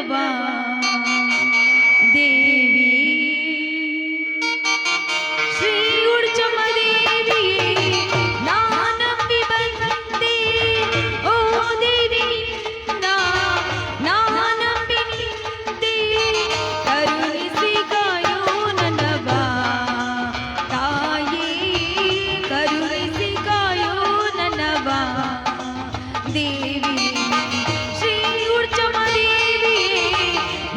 ನನ್ನವಾ ದೇವಿ ಶ್ರೀ ಉರ್ಚಮದೇವಿಯೇ ನಾನಂಬಿ ಬಂದೆ ಓ ದೇವಿ ನಿನ್ನ ನಾನಂಬಿ ನಿಂದೆ ಕರುಣಿಸಿ ಕಾಯೋ ನನ್ನವಾ ತಾಯೇ ಕರುಣಿಸಿ ಕಾಯೋ ನನ್ನವಾ ದೇವಿ ಶ್ರೀ ಉರ್ಚಮದೇವಿಯೇ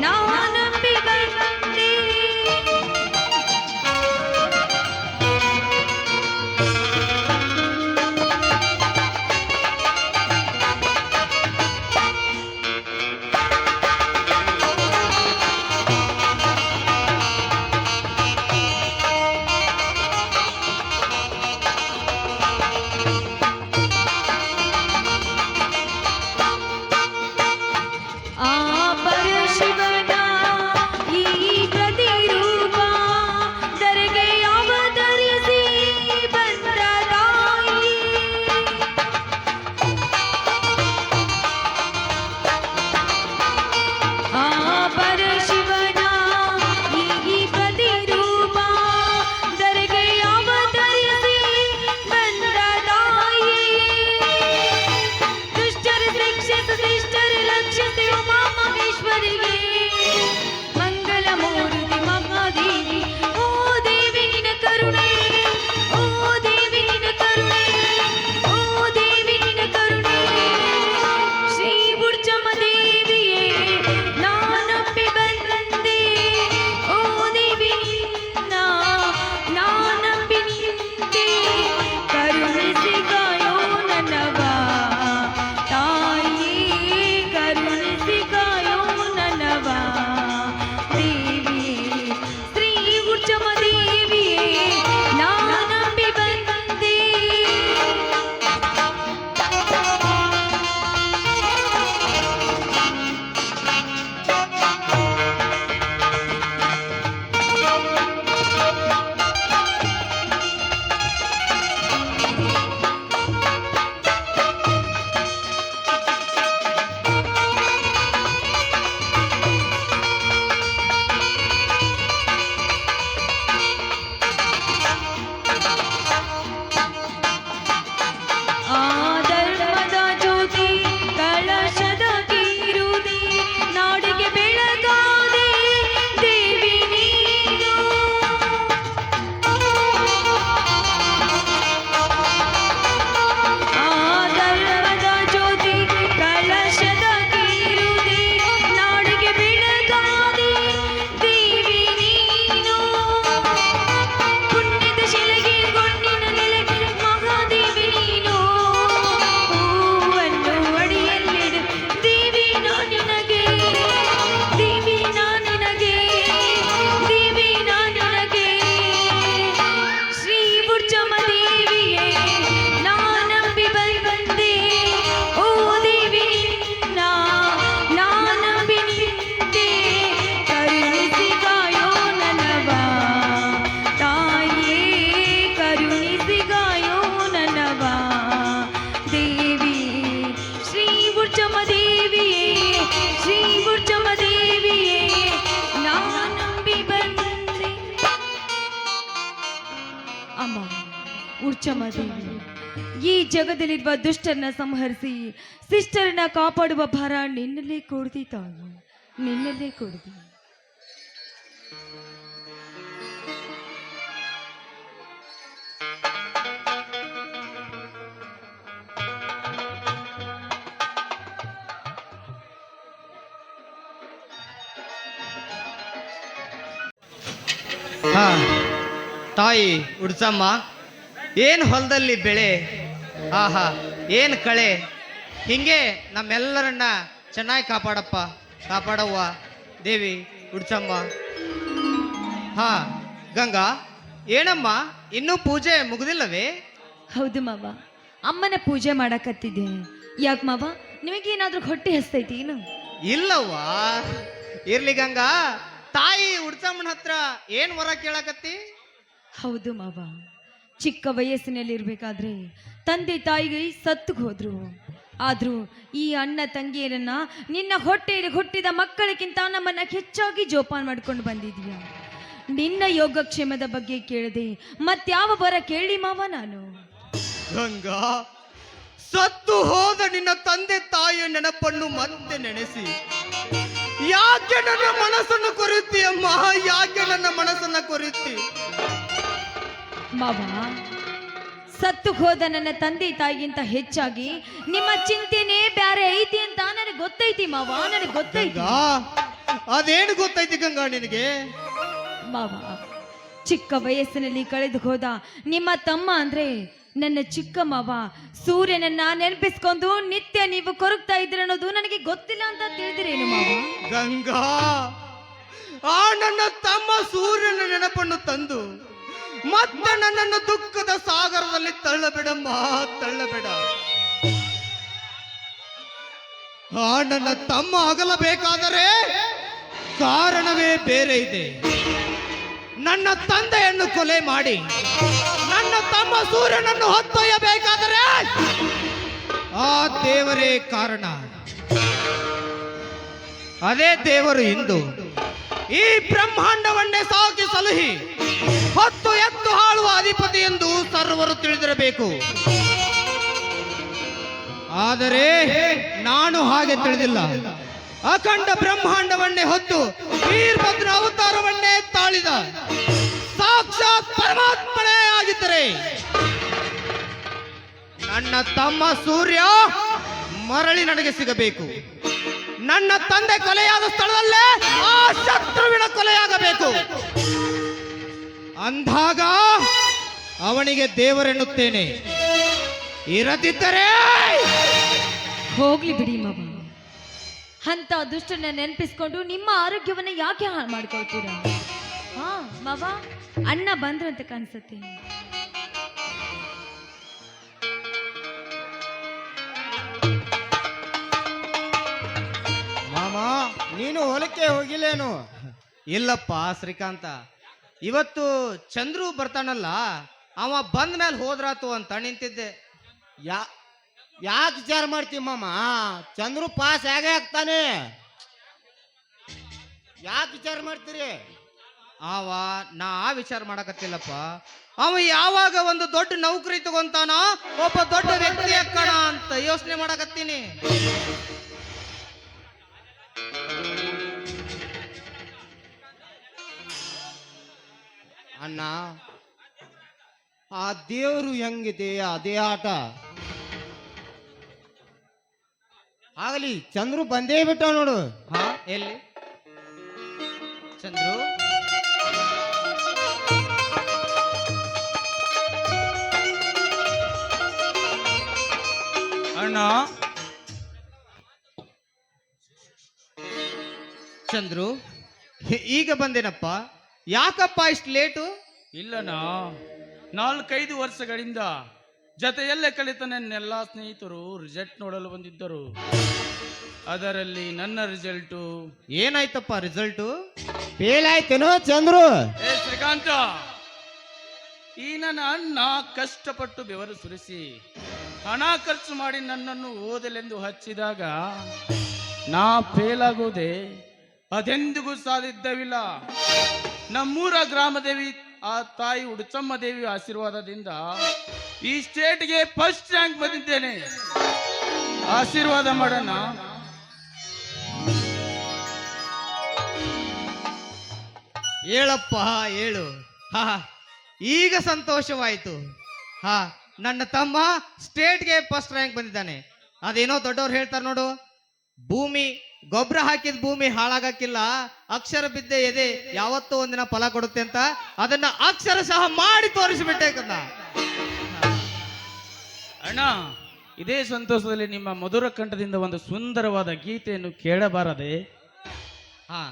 ನಾನಂಬಿ ಬಂದೆ ಆ ಪರಶಿವನ ಈ ಪ್ರತಿರೂಪ ಧರೆಗೆ ಅವತರಿಸಿ ಬಂದ ತಾಯಿ ಆ ಪರಶಿವನ ಈ ಪ್ರತಿರೂಪ ಧರೆಗೆ ಅವತರಿಸಿ ಬಂದ ತಾಯಿ ದುಷ್ಟರ ಶಿಕ್ಷಿಸಿ ಶಿಷ್ಟರ ಲಕ್ಷಿಸಿ ಉಮಾ ಮಹೇಶ್ವರಿಗೆ ಮಂಗಲ ಮೂರ್ತಿ ಮಹಾದೇವಿ ಓ ದೇವಿ ನಿನ ಕರುಣೆ ಓ ದೇವಿ ನಿನ ಕರುಣೆ ಓ ದೇವಿ ನಿನ ಕರುಣೆ ಶ್ರೀ ಉರ್ಚಮದೇವಿಯೇ ನಾನಂಬಿ ಬಂದೆ ಓ ದೇವಿ ನಿನ್ನ ನಾನಂಬಿ ನಿಂದೆ ಕರುಣಿಸಿ ಕಾಯೋ ನನ್ನವಾ ತಾಯೇ ಕರುಣಿಸಿ ಕಾಯೋ ನನ್ನವಾ ದೇವಿ ಶ್ರೀ ಉರ್ಚಮದೇವಿಯೇ ನಾನಂಬಿ ಬಂದೆ ಆ ಧರ್ಮದ ಜ್ಯೋತಿ ಕಳಶದ ಕೀರುದಿ ನಾಡಿಗೆ ಬೆಳಗಾದೆ ದೇವಿ ನೀನು ಆ ಧರ್ಮದ ಜ್ಯೋತಿ ಕಳಶದ ಕೀರುದಿ ನಾಡಿಗೆ ಬೆಳಗಾದೆ ದೇವಿ ನೀನು ಪುಣ್ಯದ ಶಿಲೆಗೆ ಗೊಂಡಿನ ನೆಲೆ ಮಹಾದೇವಿ ನೀನು ಹೂವನ್ನು ಅಡಿಯಲ್ಲಿಡು ದೇವಿ ನಾ ನಿನಗೆ ದೇವಿ ನಾ ನಿನಗೆ ದೇವಿ ನಾ ನಿನಗೆ ಶ್ರೀ ಉರ್ಚಮದೇವಿಯೇ ನಾನಂಬಿ ಬಂದೆ ಓ ದೇವಿ ನಿನ್ನ ನಾನಂಬಿ ನಿಂದೆ ಕರುಣಿಸಿ ಕಾಯೋ ನನ್ನವಾ ತಾಯೇ ಕರುಣಿಸಿ ಕಾಯೋ ನನ್ನವಾ ದೇವಿ ಶ್ರೀ ಉರ್ಚಮದೇವಿಯೇ ಶ್ರೀ ಉರ್ಚಮದೇವಿಯೇ ನಾನಂಬಿ ಬಂದೆ ಅಮ್ಮ ಉರ್ಚಮದೇವಿ ಈ ಜಗದಲ್ಲಿರುವ ದುಷ್ಟರನ್ನ ಸಂಹರಿಸಿ ಶಿಷ್ಟರನ್ನ ಕಾಪಾಡುವ ಭಾರ ನಿನ್ನಲ್ಲೇ ಕೊಡ್ದಿ ತಾಯಿ ನಿನ್ನಲ್ಲೇ ಕೊಡ್ದಿ ಹಾ ತಾಯಿ ಉಡ್ಸಮ್ಮ ಏನು ಹೊಲದಲ್ಲಿ ಬೆಳೆ ಆಹಾ ಏನು ಕಳೆ ಹಿಂಗೆ ನಮ್ಮೆಲ್ಲರನ್ನ ಚೆನ್ನಾಗಿ ಕಾಪಾಡಪ್ಪ ಕಾಪಾಡವ್ವ ದೇವಿ ಉಡ್ಸಮ್ಮ ಹಾ ಗಂಗಾ ಏನಮ್ಮ ಇನ್ನೂ ಪೂಜೆ ಮುಗಿದಿಲ್ಲವೇ ಹೌದು ಮಾವ ಅಮ್ಮನ ಪೂಜೆ ಮಾಡಕತ್ತಿದ್ದೆ ಯಾಕೆ ಮಾವ ನಿಮಗೇನಾದ್ರೂ ಹೊಟ್ಟೆ ಹಸ್ತೈತಿ ಏನು ಇಲ್ಲವ್ವ ಇರ್ಲಿ ಗಂಗಾ ತಾಯಿ ಉಡ್ಸಮ್ಮನ ಹತ್ರ ಏನ್ ವರ ಕೇಳಕತ್ತಿ ಹೌದು ಮಾವ ಚಿಕ್ಕ ವಯಸ್ಸಿನಲ್ಲಿ ಇರ್ಬೇಕಾದ್ರೆ ತಂದೆ ತಾಯಿಗೆ ಸತ್ತು ಹೋದ್ರು ಆದ್ರೂ ಈ ಅಣ್ಣ ತಂಗಿಯರನ್ನ ನಿನ್ನ ಹೊಟ್ಟೆಯಲ್ಲಿ ಹುಟ್ಟಿದ ಮಕ್ಕಳಿಗಿಂತ ನಮ್ಮನ್ನ ಹೆಚ್ಚಾಗಿ ಜೋಪಾನ ಮಾಡ್ಕೊಂಡು ಬಂದಿದೀಯ. ನಿನ್ನ ಯೋಗಕ್ಷೇಮದ ಬಗ್ಗೆ ಕೇಳದೆ ಮತ್ಯಾವ ಬರ ಕೇಳಿ ಮಾವ ನಾನು. ಗಂಗಾ, ಸತ್ತು ಹೋದ ನಿನ್ನ ತಂದೆ ತಾಯಿಯ ನೆನಪನ್ನು ಮತ್ತೆ ನೆನೆಸಿ ಯಾಕೆ ನನ್ನ ಮನಸ್ಸನ್ನು ಕೊರಿತಿ ಅಮ್ಮ, ಯಾಕೆ ನನ್ನ ಮನಸ್ಸನ್ನ ಕೊರಿತಿ? ಮಾವ, ಸತ್ತು ಹೋದ ನನ್ನ ತಂದೆ ತಾಯಿಗಿಂತ ಹೆಚ್ಚಾಗಿ ನಿಮ್ಮ ಚಿಂತೆನೇ ಬ್ಯಾರೆ ಐತಿ ಅಂತ ನನಗೆ ಗೊತ್ತೈತಿ ಮಾವ, ನನಗೆ ಗೊತ್ತೈತಿ. ಅದೇನು ಗೊತ್ತೈತಿ ಗಂಗಾ ನಿನಗೆ? ಮಾವ, ಚಿಕ್ಕ ವಯಸ್ಸಿನಲ್ಲಿ ಕಳೆದು ಹೋದ ನಿಮ್ಮ ತಮ್ಮ ಅಂದ್ರೆ ನನ್ನ ಚಿಕ್ಕ ಮಾವ ಸೂರ್ಯನನ್ನ ನೆನಪಿಸ್ಕೊಂಡು ನಿತ್ಯ ನೀವು ಕೊರಗ್ತಾ ಇದ್ದೀರ ಅನ್ನೋದು ನನಗೆ ಗೊತ್ತಿಲ್ಲ ಅಂತ ತಿಳಿದಿರೇನು ಮಾವ? ಗಂಗಾ, ಆ ನನ್ನ ತಮ್ಮ ಸೂರ್ಯನ ನೆನಪನ್ನು ತಂದು ಮತ್ತೆ ನನ್ನನ್ನು ದುಃಖದ ಸಾಗರದಲ್ಲಿ ತಳ್ಳಬೇಡಮ್ಮ, ತಳ್ಳಬೇಡ. ಆ ನನ್ನ ತಮ್ಮ ಅಗಲಬೇಕಾದರೆ ಕಾರಣವೇ ಬೇರೆ ಇದೆ. ನನ್ನ ತಂದೆಯನ್ನು ಕೊಲೆ ಮಾಡಿ ನನ್ನ ತಮ್ಮ ಸೂರ್ಯನನ್ನು ಹೊತ್ತೊಯ್ಯಬೇಕಾದರೆ ಆ ದೇವರೇ ಕಾರಣ. ಅದೇ ದೇವರು ಇಂದು ಈ ಬ್ರಹ್ಮಾಂಡವನ್ನೇ ಸಾಕಿ ಸಲಹಿ ಹೊತ್ತು ಎತ್ತು ಆಳುವ ಅಧಿಪತಿ ಎಂದು ಸರ್ವರು ತಿಳಿದಿರಬೇಕು. ಆದರೆ ನಾನು ಹಾಗೆ ತಿಳಿದಿಲ್ಲ. ಅಖಂಡ ಬ್ರಹ್ಮಾಂಡವನ್ನೇ ಹೊತ್ತು ವೀರಭದ್ರ ಅವತಾರವನ್ನೇ ತಾಳಿದ ಸಾಕ್ಷಾತ್ ಪರಮಾತ್ಮನೇ ಆಗಿದ್ದರೆ ನನ್ನ ತಮ್ಮ ಸೂರ್ಯ ಮರಳಿ ನನಗೆ ಸಿಗಬೇಕು. ನನ್ನ ತಂದೆ ಕೊಲೆಯಾದ ಸ್ಥಳದಲ್ಲೇ ಆ ಶತ್ರುವಿನ ಕೊಲೆಯಾಗಬೇಕು. ಅಂದಾಗ ಅವನಿಗೆ ದೇವರೆನ್ನುತ್ತೇನೆ. ಇರದಿದ್ದರೆ ಹೋಗ್ಲಿ ಬಿಡಿ ಮಾವ, ಅಂತ ದುಷ್ಟನ್ನ ನೆನಪಿಸ್ಕೊಂಡು ನಿಮ್ಮ ಆರೋಗ್ಯವನ್ನ ಯಾಕೆ ಹಾಳು ಮಾಡ್ಕೊಳ್ತೀರಾ? ಹಾ ಮಾವ, ಅಣ್ಣ ಬಂದ್ರು ಅಂತ ಕಾಣಿಸುತ್ತೆ. ಮಾಮ, ನೀನು ಹೊಲಕ್ಕೆ ಹೋಗಿಲ್ಲೇನು? ಇಲ್ಲಪ್ಪ ಶ್ರೀಕಾಂತ, ಇವತ್ತು ಚಂದ್ರು ಬರ್ತಾನಲ್ಲ, ಅವ ಬಂದ ಮೇಲೆ ಹೋದ್ರಾತು ಅಂತ ನಿಂತಿದ್ದೆ. ಯಾಕೆ ವಿಚಾರ ಮಾಡ್ತೀವಿ ಮಾಮ? ಚಂದ್ರು ಪಾಸ್ ಹೇಗೆ ಆಗ್ತಾನೆ? ಯಾಕೆ ವಿಚಾರ ಮಾಡ್ತೀರಿ? ನಾ ಆ ವಿಚಾರ ಮಾಡಕತ್ತಿಲ್ಲಪ್ಪ. ಅವ ಯಾವಾಗ ಒಂದು ದೊಡ್ಡ ನೌಕರಿ ತಗೊಂತಾನ, ಒಬ್ಬ ದೊಡ್ಡ ವ್ಯಕ್ತಿ ಅಕ್ಕಣ ಅಂತ ಯೋಚನೆ ಮಾಡಕತ್ತೀನಿ. ಅಣ್ಣ, ಆ ದೇವರು ಹೆಂಗಿದೆ ಅದೇ ಆಟ. ಆಗಲಿ, ಚಂದ್ರು ಬಂದೇ ಬಿಟ್ಟ ನೋಡು. ಹಾ, ಎಲ್ಲಿ ಚಂದ್ರು? ಅಣ್ಣ, ಚಂದ್ರು ಈಗ ಬಂದೇನಪ್ಪ. ಯಾಕಪ್ಪ ಇಷ್ಟು ಲೇಟು? ಇಲ್ಲಣ್ಣ, 4-5 ವರ್ಷಗಳಿಂದ ಜೊತೆಯಲ್ಲೇ ಕಲಿತ ನನ್ನೆಲ್ಲ ಸ್ನೇಹಿತರು ರಿಸಲ್ಟ್ ನೋಡಲು ಬಂದಿದ್ದರು. ಅದರಲ್ಲಿ ನನ್ನ ರಿಸಲ್ಟು ಏನಾಯ್ತಪ್ಪ? ರಿಸಲ್ಟು ಫೇಲ್ ಆಯ್ತೇನೋ ಚಂದ್ರು? ಶ್ರೀಕಾಂತ, ಈ ನನ್ನ ಅಣ್ಣ ಕಷ್ಟಪಟ್ಟು ಬೆವರು ಸುರಿಸಿ ಹಣ ಖರ್ಚು ಮಾಡಿ ನನ್ನನ್ನು ಓದಲೆಂದು ಹಚ್ಚಿದಾಗ ನಾ ಫೇಲ್ ಆಗೋದೆ ಅದೆಂದಿಗೂ ಸಾಧಿದ್ದವಿಲ್ಲ. ನಮ್ಮೂರ ಗ್ರಾಮದೇವಿ ಆ ತಾಯಿ ಉಡುಚಮ್ಮ ದೇವಿ ಆಶೀರ್ವಾದದಿಂದ ಈ ಸ್ಟೇಟ್ಗೆ ಫಸ್ಟ್ ರ್ಯಾಂಕ್ ಬಂದಿದ್ದೇನೆ. ಆಶೀರ್ವಾದ ಮಾಡೋಣ. ಹೇಳಪ್ಪ, ಹೇಳು. ಹಾ, ಈಗ ಸಂತೋಷವಾಯ್ತು. ಹಾ, ನನ್ನ ತಮ್ಮ ಸ್ಟೇಟ್ಗೆ ಫಸ್ಟ್ ರ್ಯಾಂಕ್ ಬಂದಿದ್ದಾನೆ. ಅದೇನೋ ದೊಡ್ಡವ್ರು ಹೇಳ್ತಾರೆ ನೋಡು, ಭೂಮಿ ಗೊಬ್ಬರ ಹಾಕಿದ ಭೂಮಿ ಹಾಳಾಗಕ್ಕಿಲ್ಲ, ಅಕ್ಷರ ಬಿದ್ದೆ ಎದೆ ಯಾವತ್ತೂ ಒಂದಿನ ಫಲ ಕೊಡುತ್ತೆ ಅಂತ ಅದನ್ನ ಅಕ್ಷರ ಸಹ ಮಾಡಿ ತೋರಿಸಿಬಿಟ್ಟೆ ಕನ್ನ. ಅಣ್ಣ, ಇದೇ ಸಂತೋಷದಲ್ಲಿ ನಿಮ್ಮ ಮಧುರ ಕಂಠದಿಂದ ಒಂದು ಸುಂದರವಾದ ಗೀತೆಯನ್ನು ಕೇಳಬಾರದೆ? ಹಾ,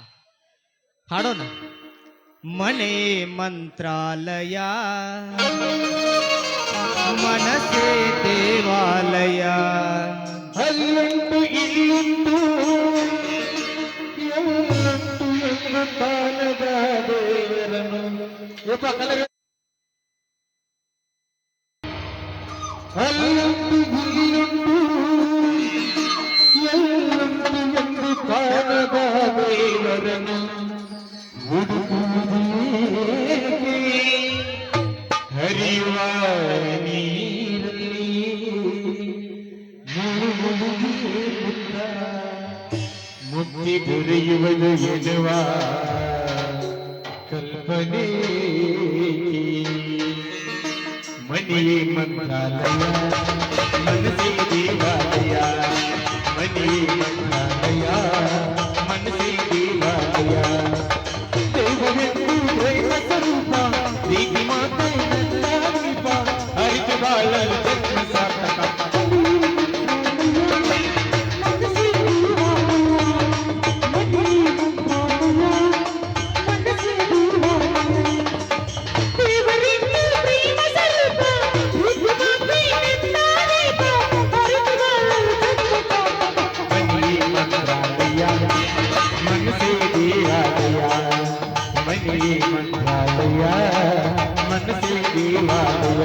ಹಾಡೋಣ. ಮನೆ ಮಂತ್ರಾಲಯ, ಮನಸೇ ದೇವಾಲಯ, ಅಲ್ಲುಂಟು ಇಲ್ಲುಂಟು ಎಲ್ಲುಂಟು ಎಂದು ಕಾಣದ ದೇವರನು. ಅಲ್ಲುಂಟು ಇಲ್ಲುಂಟು ಮುಕ್ತಿ ದೊರೆಯುವುದು ಎನ್ನುವ ಕಲ್ಪನೆ ಮನೆಯೇ ಮಂತ್ರಾಲಯ ಮನಸ್ಸೇ ದೇವಾಲಯ ಮನೆಯೇ ಮಂತ್ರಾಲಯ ಮನಸ್ಸೇ ದೇವಾಲಯ ದೇವವೆಂದು ದೈವ ಸ್ವರೂಪ ದೇವಿ ಮಾತೆ ನನ್ನ ದೀಪ ಅರಿತು ಬಾಳಲು ಜನ್ಮ ಸಾರ್ಥಕ ಮನೆಯೇ ಮಂತ್ರಾಲಯ ಮನಸ್ಸೇ ದೇವಾಲಯ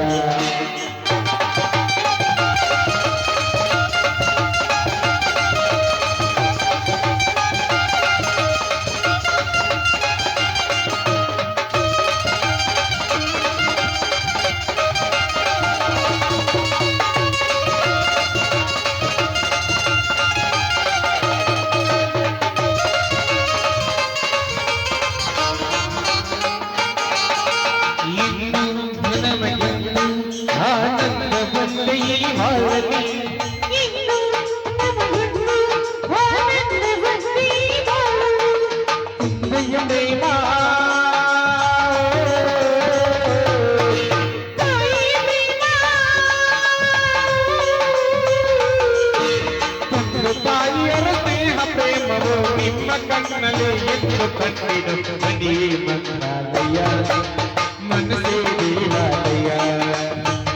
ತಾಯಿಯರ ಸ್ನೇಹ ಪ್ರೇಮವು ನಿಮ್ಮ ಕಣ್ಣಲ್ಲಿ ಎಂದು ಕಂಡಿಡು ಮನೆಯೇ ಮಂತ್ರಾಲಯ ಮನಸ್ಸೇ ದೇವಾಲಯ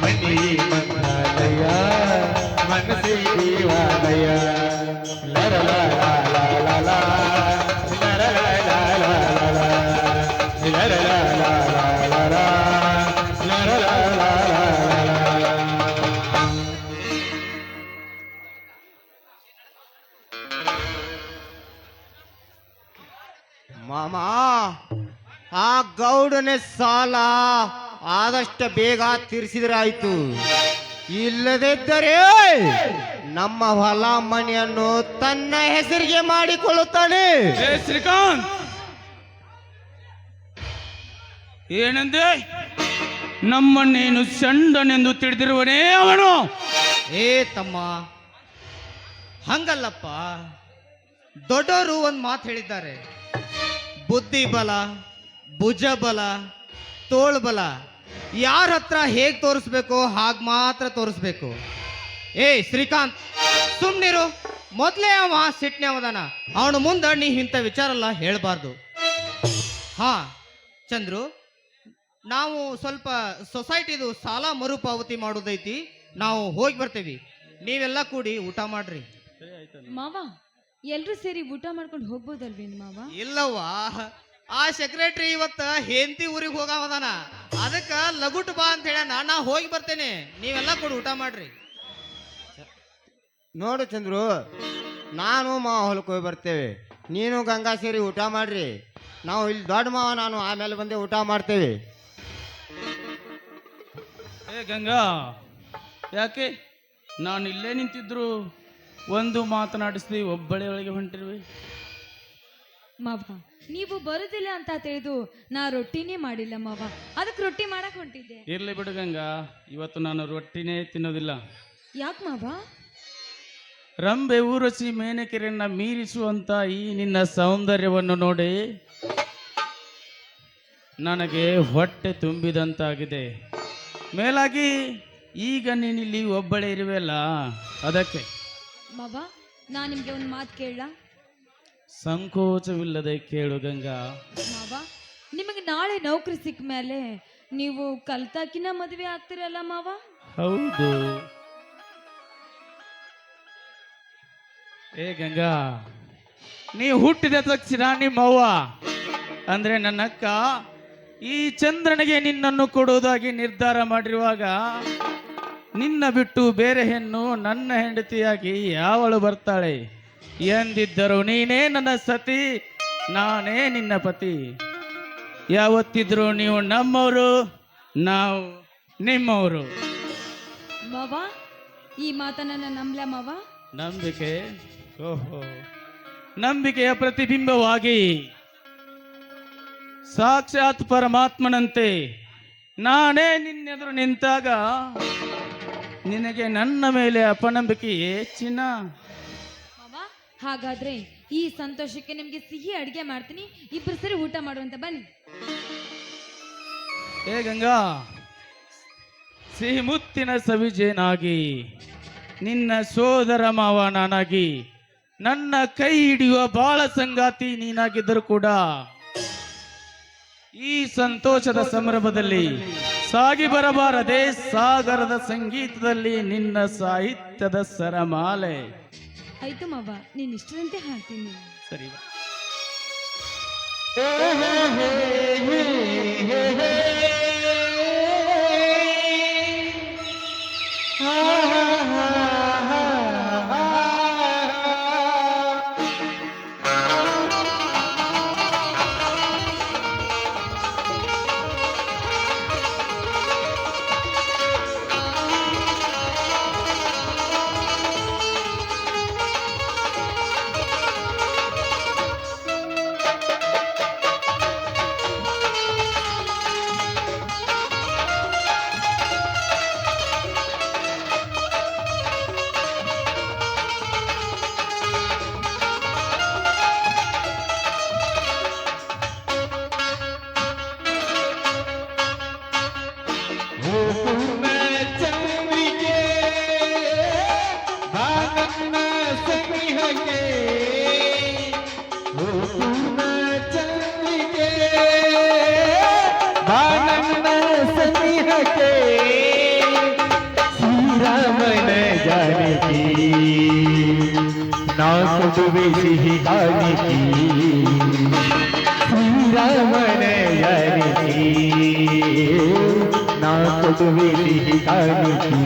ಮನೆಯೇ ಮಂತ್ರಾಲಯ ಮನಸ್ಸೇ ದೇವಾಲಯ ಲರಲ ಮಾಮ ಆ ಗೌಡನ ಸಾಲ ಆದಷ್ಟು ಬೇಗ ತೀರಿಸಿದ್ರಾಯ್ತು, ಇಲ್ಲದಿದ್ದರೆ ನಮ್ಮ ಹೊಲ ಮನೆಯನ್ನು ತನ್ನ ಹೆಸರಿಗೆ ಮಾಡಿಕೊಳ್ಳುತ್ತಾನೆ. ಶ್ರೀಕಾಂತ್, ಏನಂದೆ? ನಮ್ಮನ್ನೇನು ಚಂಡನೆಂದು ತಿಳಿದಿರುವನೇ ಅವನು? ಏ ತಮ್ಮ, ಹಂಗಲ್ಲಪ್ಪ. ದೊಡ್ಡವರು ಒಂದು ಮಾತು ಹೇಳಿದ್ದಾರೆ, ಬುದ್ಧಿ ಬಲ, ಭುಜ ಬಲ, ತೋಳು ಬಲ ಯಾರ ಹತ್ರ ಹೇಗೆ ತೋರಿಸ್ಬೇಕು ಹಾಗೆ ಮಾತ್ರ ತೋರಿಸ್ಬೇಕು. ಏ ಶ್ರೀಕಾಂತ್, ಸುಮ್ಮನಿರು. ಮೊದಲೇ ಅವ ಸಿಟ್ನೆ ಅವದಾನ, ಅವನು ಮುಂದೆ ನೀ ಇಂಥ ವಿಚಾರ ಎಲ್ಲ ಹೇಳಬಾರ್ದು. ಹಾ ಚಂದ್ರು, ನಾವು ಸ್ವಲ್ಪ ಸೊಸೈಟಿದು ಸಾಲ ಮರುಪಾವತಿ ಮಾಡೋದೈತಿ, ನಾವು ಹೋಗಿ ಬರ್ತೇವಿ. ನೀವೆಲ್ಲ ಕೂಡಿ ಊಟ ಮಾಡ್ರಿ. ಮಾವ, ಎಲ್ರು ಸೇರಿ ಊಟ ಮಾಡ್ಕೊಂಡು ಹೋಗ್ಬೋದಲ್ವೇನು ಮಾವ? ಇಲ್ಲವ್ವ, ಆ ಸೆಕ್ರೆಟರಿ ಇವತ್ತ ಹೆಂಡತಿ ಊರಿಗೆ ಹೋಗವದಾನ, ಅದಕ್ಕೆ ಲಗುಟ್ ಬಾ ಅಂತ ಹೇಳ್ಯಾನ. ನಾ ಹೋಗಿ ಬರ್ತೇನೆ, ನೀವೆಲ್ಲ ಕೂಡ ಊಟ ಮಾಡ್ರಿ. ನೋಡು ಚಂದ್ರು, ನಾನು ಮಾವ ಹೊಲಕ್ಕೆ ಹೋಗಿ ಬರ್ತೇವೆ, ನೀನು ಗಂಗಾ ಸೇರಿ ಊಟ ಮಾಡ್ರಿ. ನಾವು ಇಲ್ಲಿ ದೊಡ್ಡ ಮಾವ ನಾನು ಆಮೇಲೆ ಬಂದೆ ಊಟ ಮಾಡ್ತೇವೆ. ಏ ಗಂಗಾ, ಯಾಕೆ ನಾನು ಇಲ್ಲೇ ನಿಂತಿದ್ರು ಒಂದು ಮಾತನಾಡಿಸ್ದಿ ಒಬ್ಬಳೆ ಒಳಗೆ ಹೊಂಟಿರುವೆ? ಮಾವ, ನೀವು ಬರುದಿಲ್ಲ ಅಂತ ತಿಳಿದು ನಾ ರೊಟ್ಟಿನೇ ಮಾಡಿಲ್ಲ ಮಾವ, ಅದಕ್ಕೆ ರೊಟ್ಟಿ ಮಾಡಕ್ ಹೊಂಟಿದ್ದೆ. ಇರ್ಲಿ ಬಿಡು ಗಂಗಾ, ಇವತ್ತು ನಾನು ರೊಟ್ಟಿನೇ ತಿನ್ನೋದಿಲ್ಲ. ಯಾಕೆ ಮಾವ? ರಂಬೆ ಊರಸಿ ಮೇನಕೆರೆಯನ್ನ ಮೀರಿಸುವಂತ ಈ ನಿನ್ನ ಸೌಂದರ್ಯವನ್ನು ನೋಡಿ ನನಗೆ ಹೊಟ್ಟೆ ತುಂಬಿದಂತಾಗಿದೆ. ಮೇಲಾಗಿ ಈಗ ನೀನಿಲ್ಲಿ ಒಬ್ಬಳೇ ಇರುವೆಲ್ಲ, ಅದಕ್ಕೆ. ಮಾವ, ನಾ ನಿಮ್ಗೆ ಒಂದು ಮಾತು ಕೇಳ? ಸಂಕೋಚವಿಲ್ಲದೆ ಕೇಳು ಗಂಗಾ. ಮಾವ, ನಿಮಗೆ ನಾಳೆ ನೌಕರಿ ಸಿಕ್ಕ ಮೇಲೆ ನೀವು ಕಲ್ತಾಕಿನ ಮದುವೆ ಆಗ್ತಿರಲ್ಲ ಮಾವ? ಹೌದು. ಏ ಗಂಗಾ, ನೀ ಹುಟ್ಟಿದ ತಕ್ಷಣ ನಿಮ್ಮವ್ವ ಅಂದ್ರೆ ನನ್ನ ಅಕ್ಕ ಈ ಚಂದ್ರನಿಗೆ ನಿನ್ನನ್ನು ಕೊಡುವುದಾಗಿ ನಿರ್ಧಾರ ಮಾಡಿರುವಾಗ ನಿನ್ನ ಬಿಟ್ಟು ಬೇರೆ ಹೆಣ್ಣು ನನ್ನ ಹೆಂಡತಿಯಾಗಿ ಯಾವಳು ಬರ್ತಾಳೆ ಎಂದಿದ್ದರು ನೀನೇ ನನ್ನ ಸತಿ, ನಾನೇ ನಿನ್ನ ಪತಿ. ಯಾವತ್ತಿದ್ರು ನೀವು ನಮ್ಮವರು, ನಾವು ನಿಮ್ಮವರು. ಮಾವ, ಈ ಮಾತನ್ನ ನಂಬ್ಲ ಮಾವ? ನಂಬಿಕೆ? ಓಹೋ, ನಂಬಿಕೆಯ ಪ್ರತಿಬಿಂಬವಾಗಿ ಸಾಕ್ಷಾತ್ ಪರಮಾತ್ಮನಂತೆ ನಾನೇ ನಿನ್ನೆದುರು ನಿಂತಾಗ ನಿನಗೆ ನನ್ನ ಮೇಲೆ ಅಪನಂಬಿಕೆಯೇ ಚಿನ್ನ? ಮಾವ, ಹಾಗಾದ್ರೆ ಈ ಸಂತೋಷಕ್ಕೆ ನಿಮ್ಗೆ ಸಿಹಿ ಅಡಿಗೆ ಮಾಡ್ತೀನಿ, ಇಬ್ರು ಸರಿ ಊಟ ಮಾಡುವಂತ ಬನ್ನಿ. ಹೇ ಗಂಗಾ, ಸಿಹಿ ಮುತ್ತಿನ ಸವಿಜೇನಾಗಿ ನಿನ್ನ ಸೋದರ ಮಾವ ನಾನಾಗಿ, ನನ್ನ ಕೈ ಹಿಡಿಯುವ ಬಾಳ ಸಂಗಾತಿ ನೀನಾಗಿದ್ದರೂ ಕೂಡ ಈ ಸಂತೋಷದ ಸಂಭ್ರಮದಲ್ಲಿ ಸಾಗಿ ಬರಬಾರದೆ ಸಾಗರದ ಸಂಗೀತದಲ್ಲಿ ನಿನ್ನ ಸಾಹಿತ್ಯದ ಸರಮಾಲೆ. ಆಯ್ತು ಮಾವ, ನೀನ್ ಇಷ್ಟದಂತೆ ಹಾಡ್ತೀನಿ. ಸರಿ ಬಾ. ಕೊಡುವೆ ಸಿಹಿ ಕಾಣಿಕೆ ಶ್ರೀರಾಮನ ಯಾರಿಕೆ ನಾ ಕೊಡುವೆ ಸಿಹಿ ಕಾಣಿಕೆ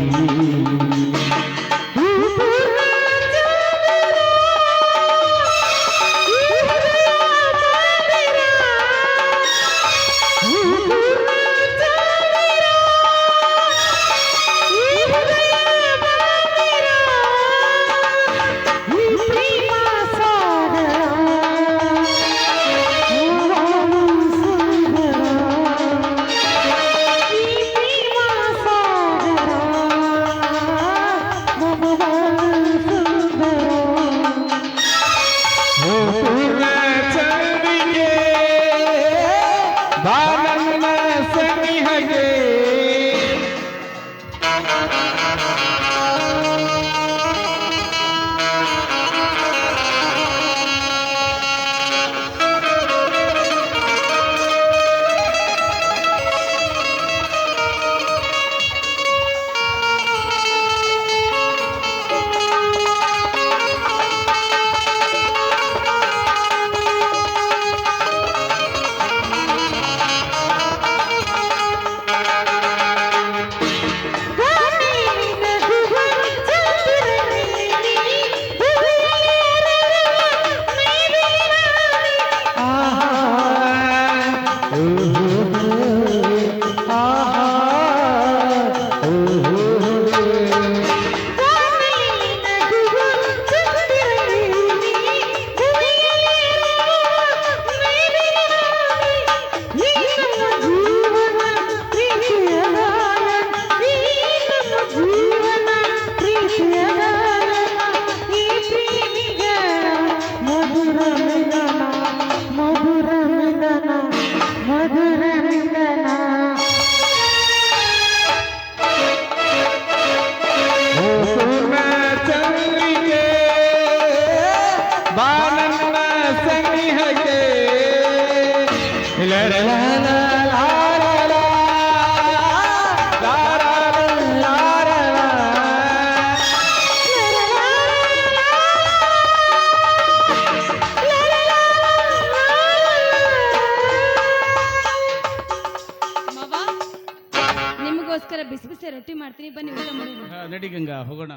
ನಿಮಗೋಸ್ಕರ ಬಿಸಿ ಬಿಸಿ ರೊಟ್ಟಿ ಮಾಡ್ತೀನಿ, ಬನ್ನಿ ಊಟ ಮಾಡೋಣ. ನಡಿ ಗಂಗಾ, ಹೋಗೋಣ.